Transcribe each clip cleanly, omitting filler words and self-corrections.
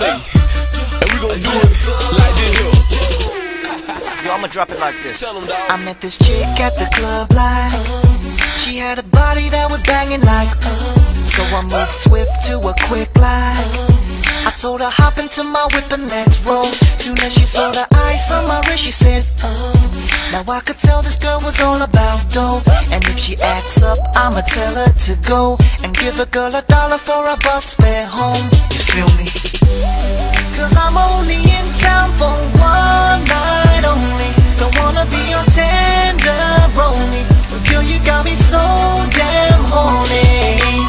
say, and we gon' do it like this here. Yo, I'ma drop it like this. Tell them, dog. I met this chick at the club like she had a body that was banging like so I moved swift to a quick like I told her hop into my whip and let's roll. Soon as she saw the ice on my wrist she said now I could tell this girl was all about dough. And if she acts up I'ma tell her to go and give a girl $1 for a bus fare home. You feel me? Cause I'm only in town for one night only. Don't wanna be your tenderoni, but girl you got me so damn horny.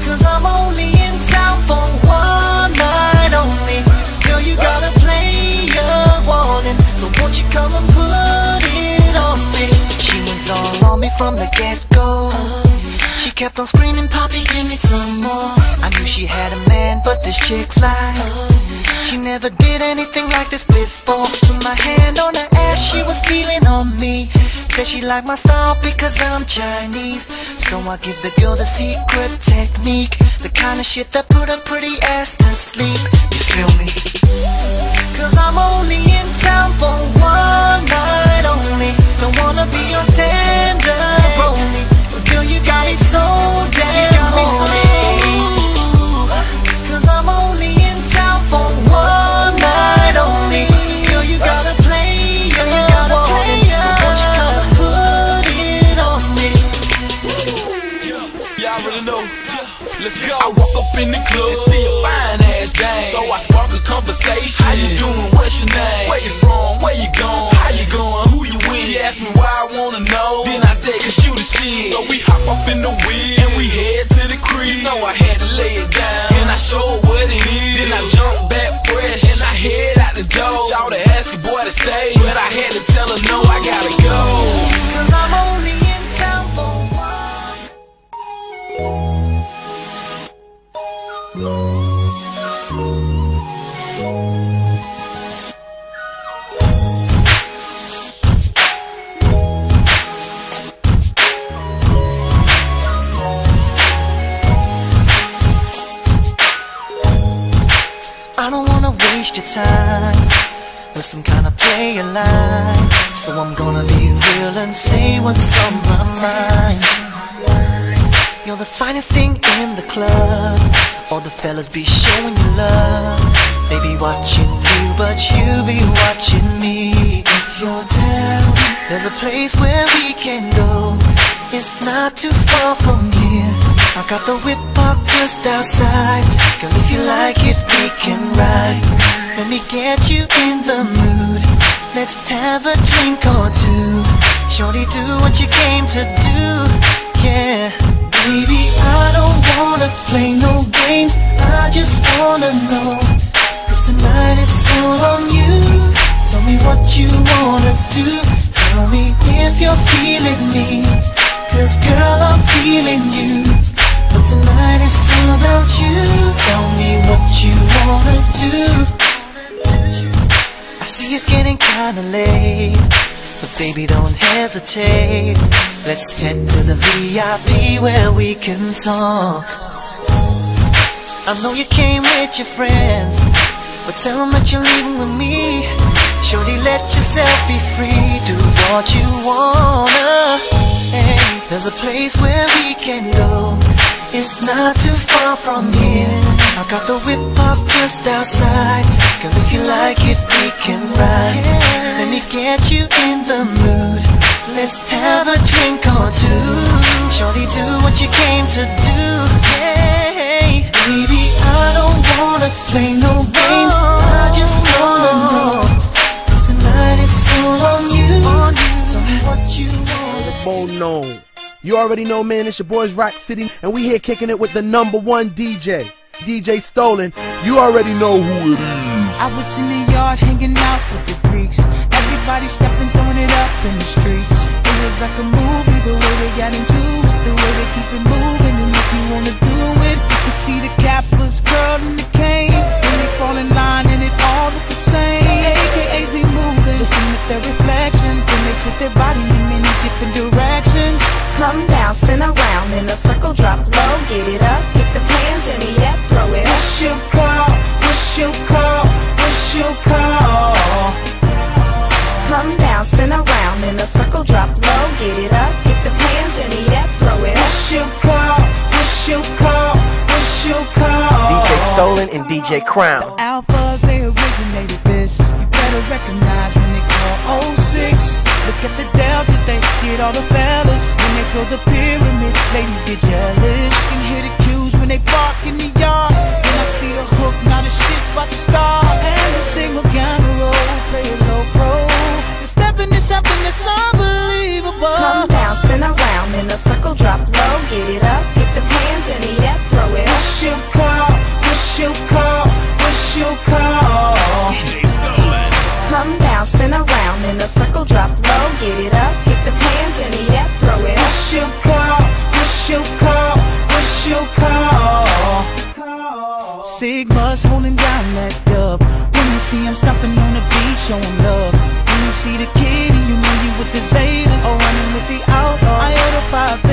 Cause I'm only in town for one night only. Girl you gotta play your warning, so won't you come and put it on me. She was all on me from the get-go. She kept on screaming, Poppy, give me some more. I knew she had a man, but this chick's like she never did anything like this before. Put my hand on her ass, she was feeling on me. Said she liked my style because I'm Chinese. So I give the girl the secret technique, the kind of shit that put a pretty ass to sleep. You feel me? Cause I'm only in town for one night only. Don't wanna be your tenderoni, but girl you got me so damn horny. Cause I'm only in town for one night only. Girl you gotta play your warning, so won't you come and put it on me. Y'all already know. Let's go. I walk up in the club and see a fine ass dame, so I spark a conversation. How you doing? What's your name? Where you from? Where you going? How you going? Who you with? She asked me why I wanna know. Then I said cause you the shit. So we hop up in the wheel and we head to the crib. You know I had to lay it down and I show her what it is. Then I jump back fresh and I head out the door. Shawty asked a boy to stay, but I had to tell her no, I gotta go. Cause I'm only in town for one. I don't wanna waste your time with some kind of player line, so I'm gonna be real and say what's on my mind. You're the finest thing in the club, all the fellas be showing you love. They be watching you, but you be watching me. If you're down, there's a place where we can go. It's not too far from here. I got the whip parked just outside. Girl, if you like it, we can ride. Let me get you in the mood. Let's have a drink or two. Shorty, do what you came to do. Yeah, baby, I don't wanna play no games. I just wanna know, cause tonight is all on you. Tell me what you wanna do. Tell me if you're feeling me, cause girl, I'm feeling you. But tonight is all about you. Tell me what you wanna do. I see it's getting kinda late, but baby, don't hesitate. Let's head to the VIP where we can talk. I know you came with your friends, but tell them that you're leaving with me. Shorty, let yourself be free. Do what you wanna. Hey, there's a place where we can go. It's not too far from here. I got the whip parked just outside. Girl, if you like it, we can ride. Let me get you in the mood. Let's have a drink or two. Shorty, do what you came to do. Hey, baby, I don't wanna play no games. I just wanna know, cause tonight is all on you. Tell me what you want. You already know, man, it's your boys Rock City, and we here kicking it with the #1 DJ, DJ Stolen. You already know who it is. I was in the yard hanging out with the Greeks. Everybody stepping, throwing it up in the streets. It was like a movie, the way they got into it, the way they keep it moving. And if you wanna do it, you can see the cappers curled in the cane. When they fall in line and it all look the same. AKAs be moving, looking at their reflection. Then they twist their body in many different directions. Come down, spin around in a circle, drop low, get it up, get the pants in the air, throw it up. What's your call? down, spin around in a circle, drop low, get it up, get the hands in the air, throw it up. What's your call? What's your call? What's your call? DJ Stolen and DJ Crown. The Alphas, they originated this. You better recognize when they call 06. Look at the Deltas, they get all the fellas. When they throw the pyramid, ladies get jealous. You can hear the cues when they bark in the yard. When I see the hook, now the shit's about to start. And the single camera roll, play it low pro. The stepping is something that's unbelievable. Come down, spin around in a circle, drop low, get it up, get the hands in the air, throw it up. What's your call? What's your call? What's your call? Come down, spin around in a circle, drop low, get it up, get the hands in the air, throw it up. What's your call? What's your call? What's your call? Sigma's holding down that dove. When you see him stomping on the beat, show him love. When you see the kid and you know you with the Zetas, or running with the outlaw, I heard a 5